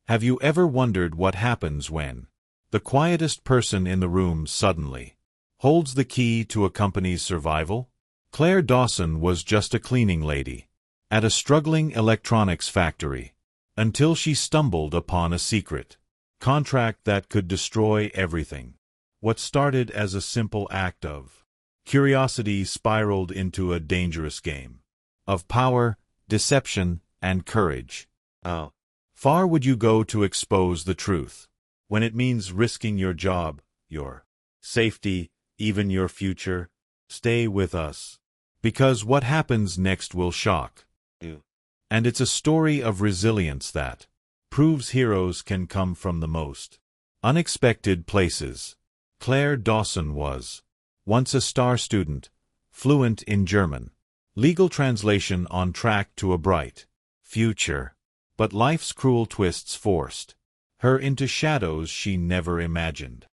Have you ever wondered what happens when the quietest person in the room suddenly holds the key to a company's survival? Claire Dawson was just a cleaning lady at a struggling electronics factory until she stumbled upon a secret contract that could destroy everything. What started as a simple act of curiosity spiraled into a dangerous game of power, deception, and courage. How far would you go to expose the truth when it means risking your job, your safety, even your future? Stay with us, because what happens next will shock you. And it's a story of resilience that proves heroes can come from the most unexpected places. Claire Dawson was once a star student, fluent in German, legal translation on track to a bright future. But life's cruel twists forced her into shadows she never imagined.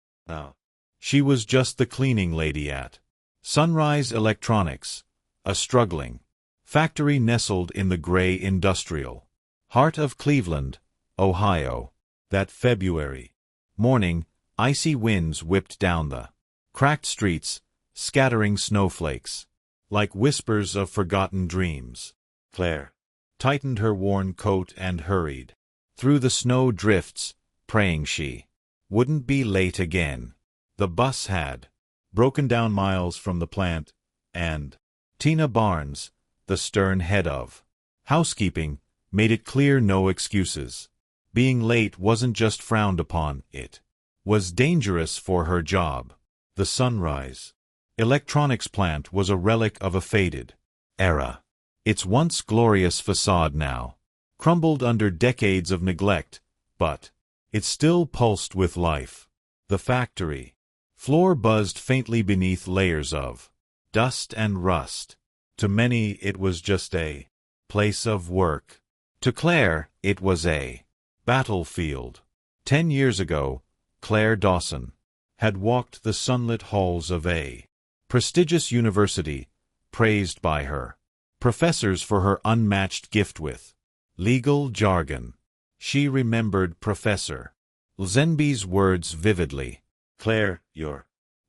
She was just the cleaning lady at Sunrise Electronics, a struggling factory nestled in the gray industrial heart of Cleveland, Ohio. That February morning, icy winds whipped down the cracked streets, scattering snowflakes like whispers of forgotten dreams. Claire tightened her worn coat and hurried through the snow drifts, praying she wouldn't be late again. The bus had broken down miles from the plant, and Tina Barnes, the stern head of housekeeping, made it clear no excuses. Being late wasn't just frowned upon, it was dangerous for her job. The Sunrise Electronics plant was a relic of a faded era. Its once glorious facade now crumbled under decades of neglect, but it still pulsed with life. The factory floor buzzed faintly beneath layers of dust and rust. To many it was just a place of work. To Claire, it was a battlefield. 10 years ago, Claire Dawson had walked the sunlit halls of a prestigious university, praised by her professors for her unmatched gift with legal jargon. She remembered Professor Zenby's words vividly. Claire, your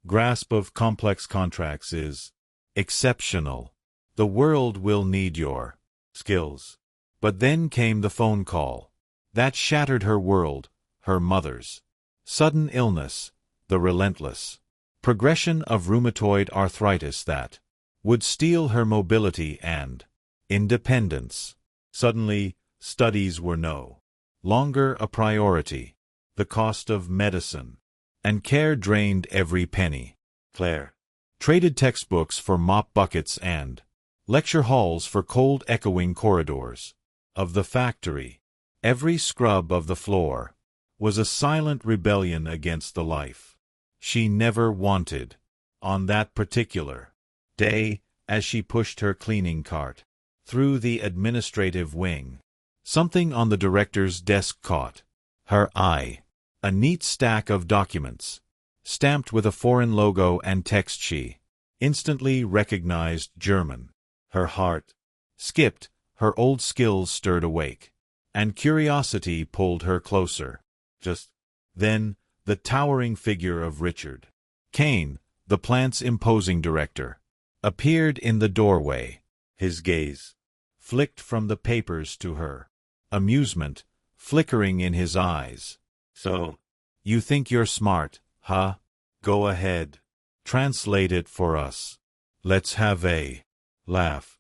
grasp of complex contracts is exceptional. The world will need your skills. But then came the phone call that shattered her world, her mother's sudden illness, the relentless progression of rheumatoid arthritis that would steal her mobility and independence. Suddenly, studies were no longer a priority. The cost of medicine and care drained every penny. Claire traded textbooks for mop buckets and lecture halls for cold echoing corridors of the factory. Every scrub of the floor was a silent rebellion against the life she never wanted. On that particular day, as she pushed her cleaning cart through the administrative wing, something on the director's desk caught her eye. A neat stack of documents, stamped with a foreign logo and text she instantly recognized German. Her heart skipped, her old skills stirred awake, and curiosity pulled her closer. Just then, the towering figure of Richard Kane, the plant's imposing director, appeared in the doorway. His gaze flicked from the papers to her, amusement flickering in his eyes. So, you think you're smart, huh? Go ahead. Translate it for us. Let's have a laugh.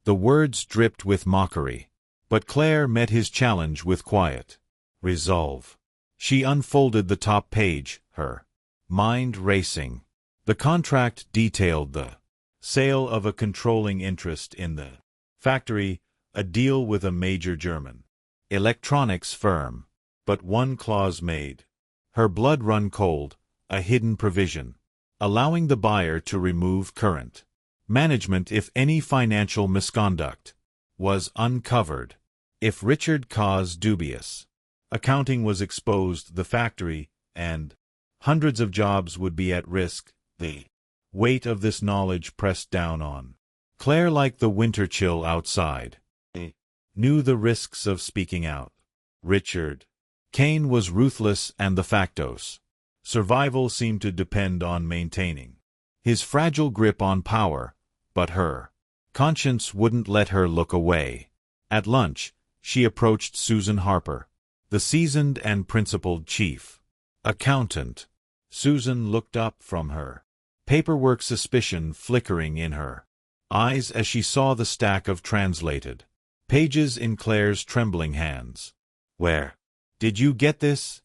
The words dripped with mockery, but Claire met his challenge with quiet resolve. She unfolded the top page, her mind racing. The contract detailed the sale of a controlling interest in the factory, a deal with a major German electronics firm. But one clause made her blood run cold, a hidden provision, allowing the buyer to remove current management if any financial misconduct was uncovered. If Richard K's dubious accounting was exposed, the factory and hundreds of jobs would be at risk. The weight of this knowledge pressed down on Claire like the winter chill outside. He knew the risks of speaking out. Richard Kane was ruthless and the factos. Survival seemed to depend on maintaining his fragile grip on power, but her conscience wouldn't let her look away. At lunch, she approached Susan Harper, the seasoned and principled chief accountant. Susan looked up from her paperwork, suspicion flickering in her eyes as she saw the stack of translated pages in Claire's trembling hands. "Where did you get this?"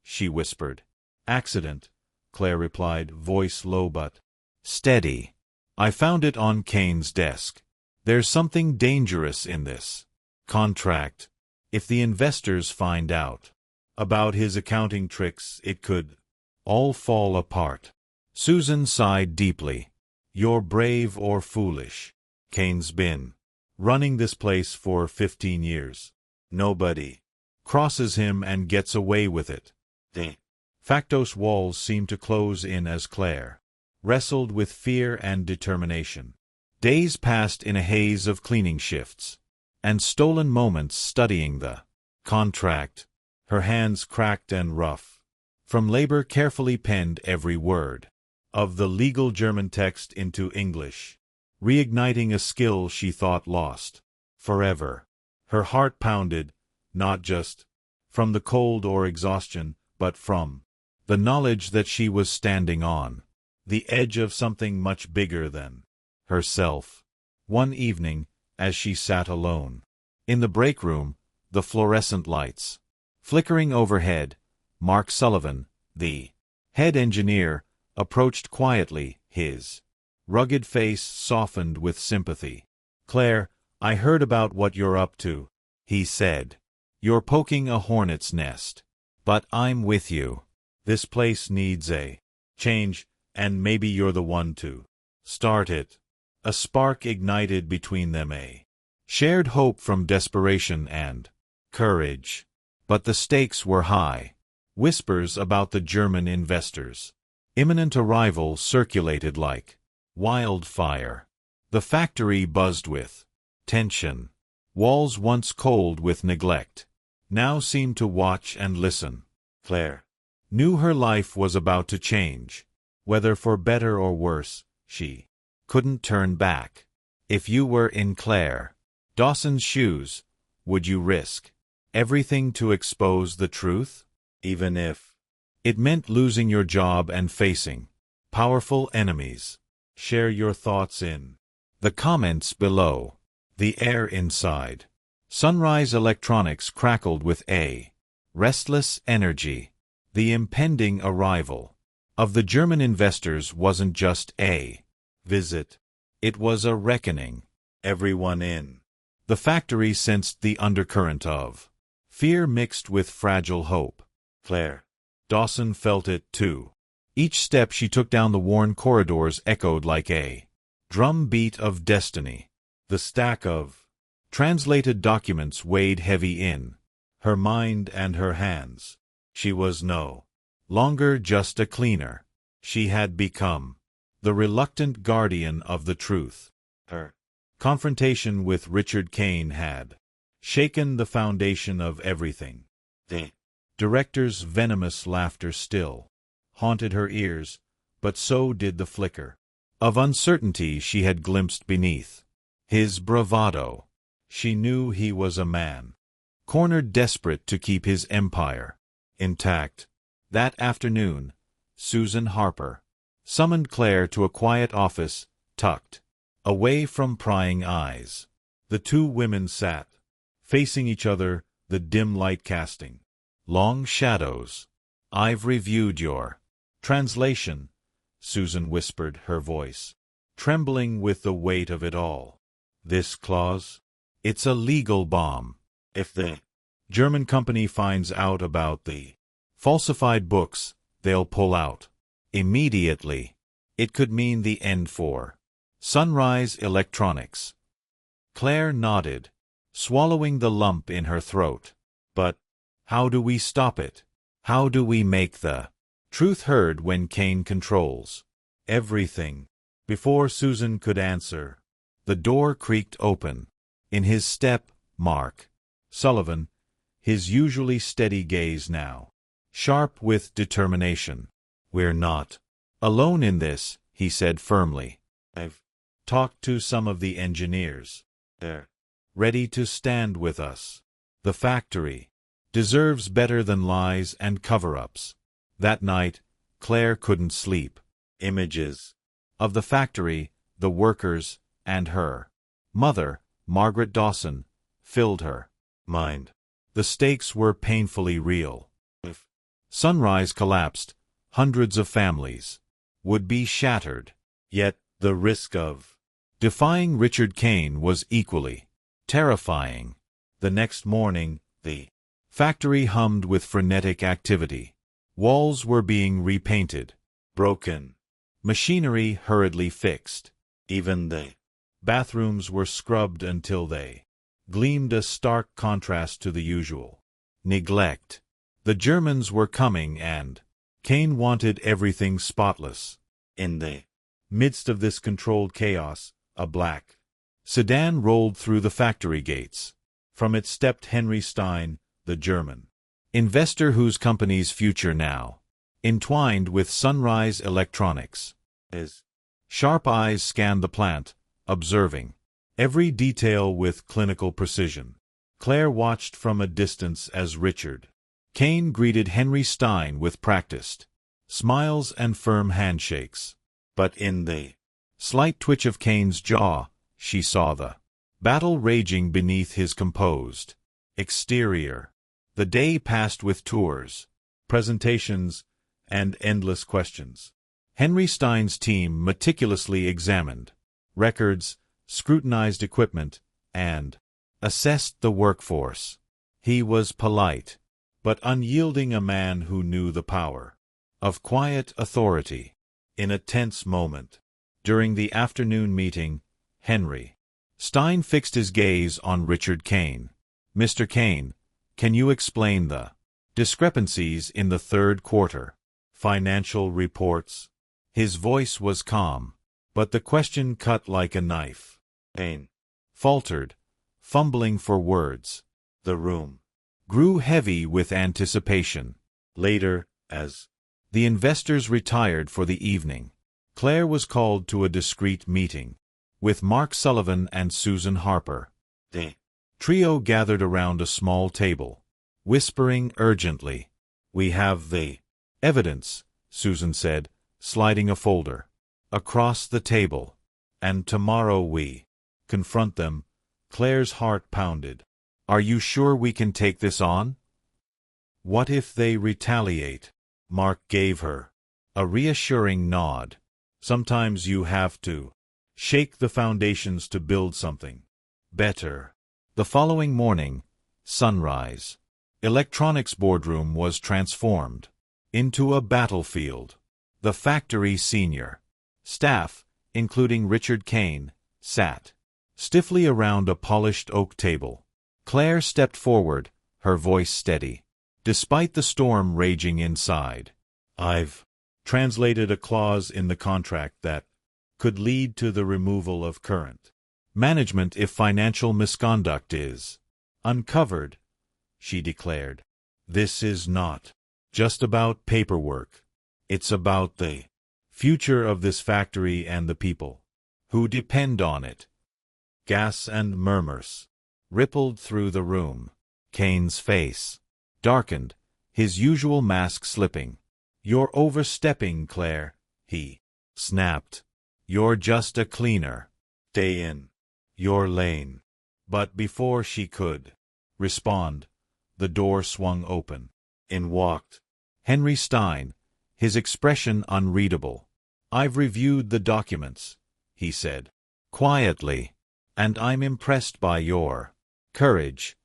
she whispered. "Accident," Claire replied, voice low but steady. "I found it on Kane's desk. There's something dangerous in this contract. If the investors find out about his accounting tricks, it could all fall apart." Susan sighed deeply. "You're brave or foolish. Kane's been running this place for 15 years. Nobody crosses him and gets away with it." The factos walls seemed to close in as Claire wrestled with fear and determination. Days passed in a haze of cleaning shifts and stolen moments studying the contract. Her hands cracked and rough from labor, carefully penned every word of the legal German text into English, reigniting a skill she thought lost forever. Her heart pounded, not just from the cold or exhaustion, but from the knowledge that she was standing on the edge of something much bigger than herself. One evening, as she sat alone in the break room, the fluorescent lights flickering overhead, Mark Sullivan, the head engineer, approached quietly, his rugged face softened with sympathy. "Claire, I heard about what you're up to," he said. "You're poking a hornet's nest. But I'm with you. This place needs a change, and maybe you're the one to start it." A spark ignited between them, a shared hope from desperation and courage. But the stakes were high. Whispers about the German investors' imminent arrival circulated like wildfire. The factory buzzed with tension. Walls once cold with neglect now seemed to watch and listen. Claire knew her life was about to change. Whether for better or worse, she couldn't turn back. If you were in Claire Dawson's shoes, would you risk everything to expose the truth? Even if it meant losing your job and facing powerful enemies? Share your thoughts in the comments below. The air inside Sunrise Electronics crackled with a restless energy. The impending arrival of the German investors wasn't just a visit. It was a reckoning. Everyone in the factory sensed the undercurrent of fear mixed with fragile hope. Claire Dawson felt it too. Each step she took down the worn corridors echoed like a drum beat of destiny. The stack of translated documents weighed heavy in her mind and her hands. She was no longer just a cleaner. She had become the reluctant guardian of the truth. Her confrontation with Richard Kane had shaken the foundation of everything. The director's venomous laughter still haunted her ears, but so did the flicker of uncertainty she had glimpsed beneath his bravado. She knew he was a man cornered, desperate to keep his empire intact. That afternoon, Susan Harper summoned Claire to a quiet office tucked away from prying eyes. The two women sat facing each other, the dim light casting long shadows. "I've reviewed your translation," Susan whispered, her voice trembling with the weight of it all. "This clause? It's a legal bomb. If the German company finds out about the falsified books, they'll pull out immediately. It could mean the end for Sunrise Electronics." Claire nodded, swallowing the lump in her throat. "But how do we stop it? How do we make the truth heard when Kane controls everything?" Before Susan could answer, the door creaked open. In his step, Mark Sullivan, his usually steady gaze now sharp with determination. "We're not alone in this," he said firmly. "I've talked to some of the engineers. They're ready to stand with us. The factory deserves better than lies and cover-ups." That night, Claire couldn't sleep. Images of the factory, the workers, and her mother, Margaret Dawson, filled her mind. The stakes were painfully real. If Sunrise collapsed, hundreds of families would be shattered. Yet the risk of defying Richard Kane was equally terrifying. The next morning, the factory hummed with frenetic activity. Walls were being repainted, broken machinery hurriedly fixed. Even the bathrooms were scrubbed until they gleamed, a stark contrast to the usual neglect. The Germans were coming, and Kane wanted everything spotless. In the midst of this controlled chaos, a black sedan rolled through the factory gates. From it stepped Henry Stein, the German investor whose company's future now entwined with Sunrise Electronics. His sharp eyes scanned the plant, observing every detail with clinical precision. Claire watched from a distance as Richard Kane greeted Henry Stein with practiced smiles and firm handshakes. But in the slight twitch of Kane's jaw, she saw the battle raging beneath his composed exterior. The day passed with tours, presentations, and endless questions. Henry Stein's team meticulously examined records, scrutinized equipment, and assessed the workforce. He was polite, but unyielding, a man who knew the power of quiet authority. In a tense moment, during the afternoon meeting, Henry Stein fixed his gaze on Richard Kane. "Mr. Kane, can you explain the discrepancies in the third quarter financial reports?" His voice was calm, but the question cut like a knife. Kane faltered, fumbling for words. The room grew heavy with anticipation. Later, as the investors retired for the evening, Claire was called to a discreet meeting with Mark Sullivan and Susan Harper. The trio gathered around a small table, whispering urgently. "We have the evidence," Susan said, sliding a folder across the table. "And tomorrow we confront them." Claire's heart pounded. "Are you sure we can take this on?" "What if they retaliate?" Mark gave her a reassuring nod. "Sometimes you have to shake the foundations to build something better." The following morning, Sunrise Electronics boardroom was transformed into a battlefield. The factory senior staff, including Richard Kane, sat stiffly around a polished oak table. Claire stepped forward, her voice steady, despite the storm raging inside. "I've translated a clause in the contract that could lead to the removal of current management if financial misconduct is uncovered," she declared. "This is not just about paperwork. It's about the future of this factory and the people who depend on it." Gas and murmurs rippled through the room. Kane's face darkened, his usual mask slipping. "You're overstepping, Claire," he snapped. "You're just a cleaner. Stay in your lane." But before she could respond, the door swung open. In walked Henry Stein, his expression unreadable. "I've reviewed the documents," he said quietly, "and I'm impressed by your courage,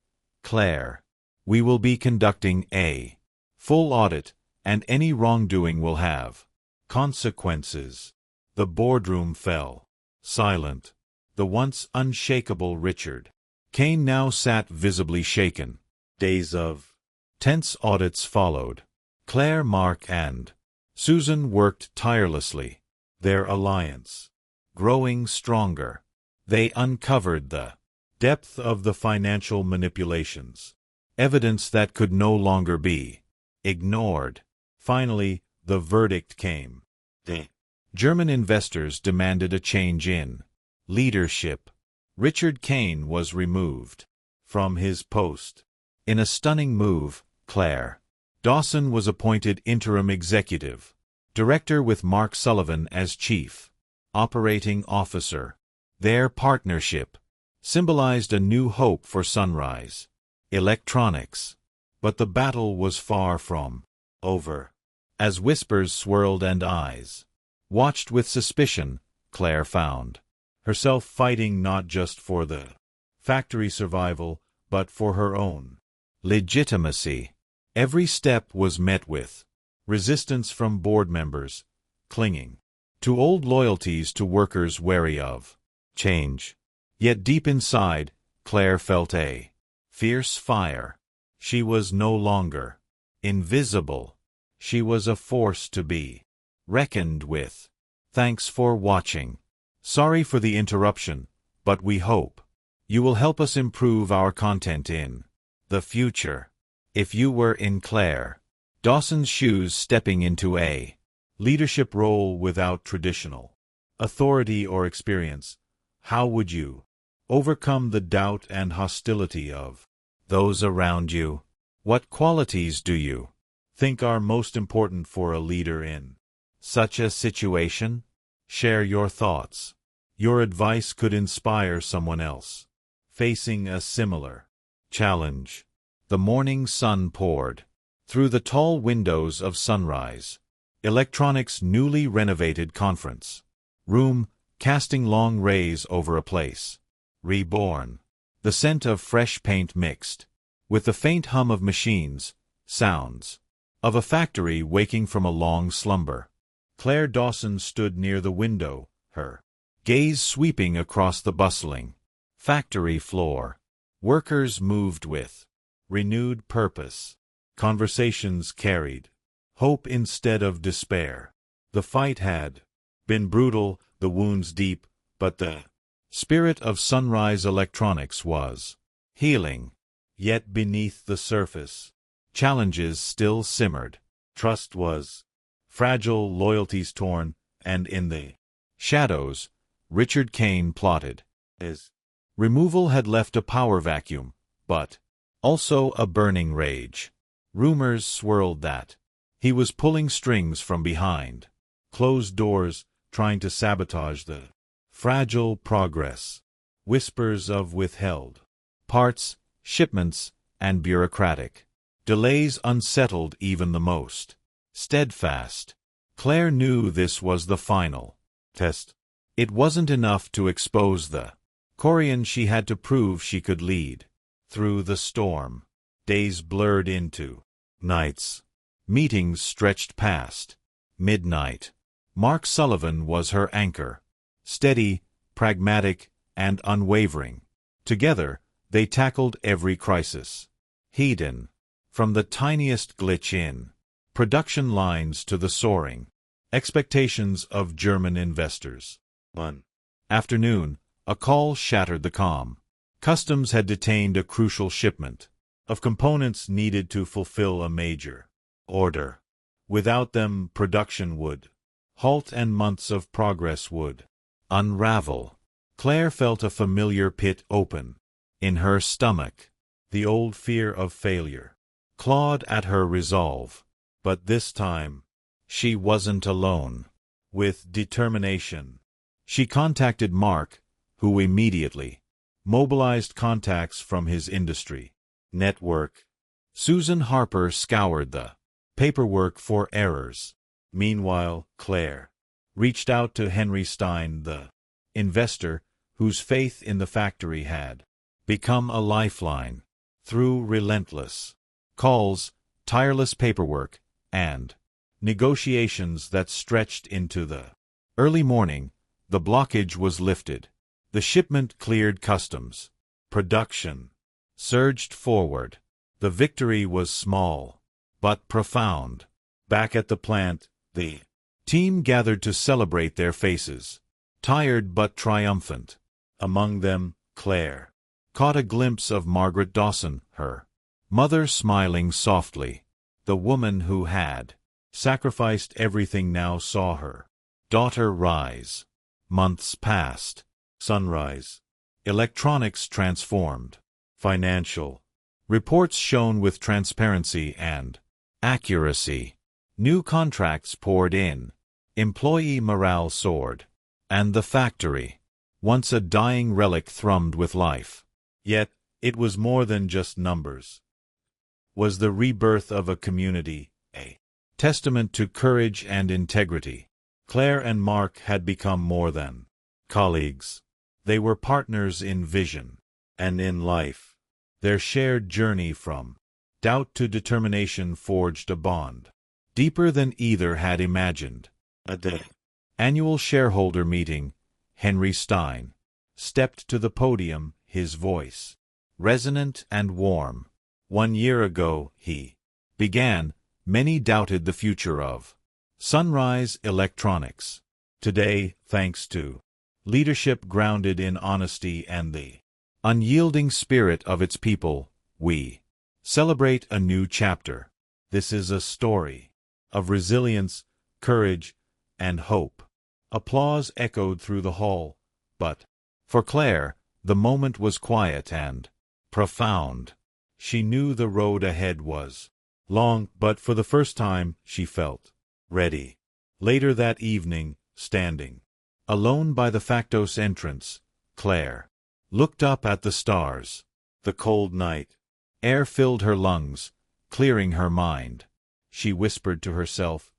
Claire. We will be conducting a full audit, and any wrongdoing will have consequences." The boardroom fell silent. The once unshakable Richard Kane now sat visibly shaken. Days of tense audits followed. Claire, Mark, and Susan worked tirelessly, their alliance growing stronger. They uncovered the depth of the financial manipulations. Evidence that could no longer be ignored. Finally, the verdict came. The German investors demanded a change in leadership. Richard Kane was removed from his post. In a stunning move, Claire Dawson was appointed interim executive director with Mark Sullivan as chief operating officer. Their partnership symbolized a new hope for Sunrise Electronics. But the battle was far from over. As whispers swirled and eyes watched with suspicion, Claire found herself fighting not just for the factory survival, but for her own legitimacy. Every step was met with resistance from board members, clinging to old loyalties, to workers wary of change. Yet deep inside, Claire felt a fierce fire. She was no longer invisible. She was a force to be reckoned with. Thanks for watching. Sorry for the interruption, but we hope you will help us improve our content in the future. If you were in Claire Dawson's shoes, stepping into a leadership role without traditional authority or experience, how would you overcome the doubt and hostility of those around you? What qualities do you think are most important for a leader in such a situation? Share your thoughts. Your advice could inspire someone else facing a similar challenge. The morning sun poured through the tall windows of Sunrise Electronics' newly renovated conference room, casting long rays over a place reborn. The scent of fresh paint mixed with the faint hum of machines, sounds of a factory waking from a long slumber. Claire Dawson stood near the window, her gaze sweeping across the bustling factory floor. Workers moved with renewed purpose. Conversations carried hope instead of despair. The fight had been brutal, the wounds deep, but the spirit of Sunrise Electronics was healing. Yet beneath the surface, challenges still simmered. Trust was fragile, loyalties torn, and in the shadows, Richard Kane plotted. His removal had left a power vacuum, but also a burning rage. Rumors swirled that he was pulling strings from behind closed doors, trying to sabotage the fragile progress. Whispers of withheld parts, shipments, and bureaucratic delays unsettled even the most steadfast. Claire knew this was the final test. It wasn't enough to expose the Korean, she had to prove she could lead through the storm. Days blurred into nights. Meetings stretched past midnight. Mark Sullivan was her anchor, steady, pragmatic, and unwavering. Together, they tackled every crisis. Hidden from the tiniest glitch in production lines to the soaring expectations of German investors. One afternoon, a call shattered the calm. Customs had detained a crucial shipment of components needed to fulfill a major order. Without them, production would halt and months of progress would unravel. Claire felt a familiar pit open in her stomach. The old fear of failure clawed at her resolve. But this time, she wasn't alone. With determination, she contacted Mark, who immediately mobilized contacts from his industry network. Susan Harper scoured the paperwork for errors. Meanwhile, Claire reached out to Henry Stein, the investor whose faith in the factory had become a lifeline. Through relentless calls, tireless paperwork, and negotiations that stretched into the early morning, the blockage was lifted. The shipment cleared customs. Production surged forward. The victory was small, but profound. Back at the plant, the team gathered to celebrate, their faces tired but triumphant. Among them, Claire caught a glimpse of Margaret Dawson, her Mother smiling softly. The woman who had sacrificed everything now saw her daughter rise. Months passed. Sunrise. Electronics transformed. Financial reports shone with transparency and accuracy. New contracts poured in. Employee morale soared. And the factory, once a dying relic, thrummed with life. Yet, it was more than just numbers. Was the rebirth of a community, a testament to courage and integrity. Claire and Mark had become more than colleagues. They were partners in vision and in life. Their shared journey from doubt to determination forged a bond deeper than either had imagined. A day. Annual shareholder meeting. Henry Stein stepped to the podium, his voice resonant and warm. 1 year ago, he began. Many doubted the future of Sunrise Electronics. Today, thanks to leadership grounded in honesty and the unyielding spirit of its people, we celebrate a new chapter. This is a story of resilience, courage, and hope. Applause echoed through the hall, but for Claire, the moment was quiet and profound. She knew the road ahead was long, but for the first time she felt ready. Later that evening, standing alone by the Factos entrance, Claire looked up at the stars. The cold night air filled her lungs, clearing her mind. She whispered to herself,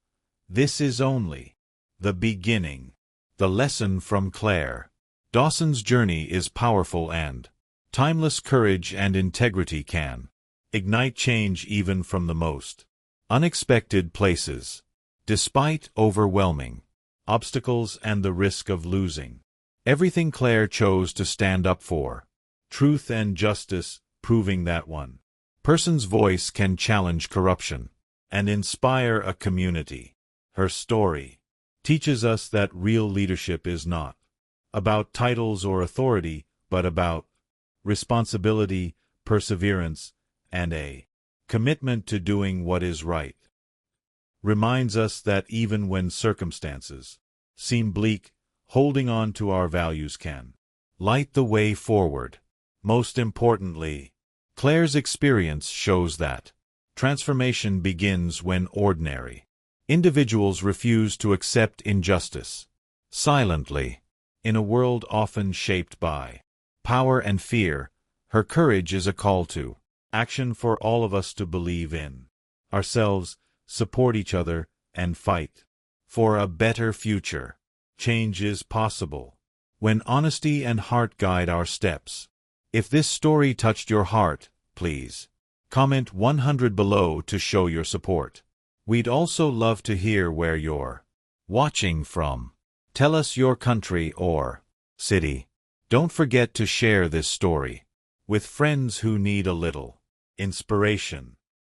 "This is only the beginning." The lesson from Claire. Dawson's journey is powerful and timeless. Courage and integrity can ignite change even from the most unexpected places. Despite overwhelming obstacles and the risk of losing everything, Claire chose to stand up for truth and justice, proving that one person's voice can challenge corruption and inspire a community. Her story teaches us that real leadership is not about titles or authority, but about responsibility, perseverance, and a commitment to doing what is right. Reminds us that even when circumstances seem bleak, holding on to our values can light the way forward. Most importantly, Claire's experience shows that transformation begins when ordinary individuals refuse to accept injustice silently. In a world often shaped by power and fear, her courage is a call to action for all of us to believe in ourselves, support each other, and fight for a better future. Change is possible when honesty and heart guide our steps. If this story touched your heart, please comment 100 below to show your support. We'd also love to hear where you're watching from. Tell us your country or city. Don't forget to share this story with friends who need a little inspiration.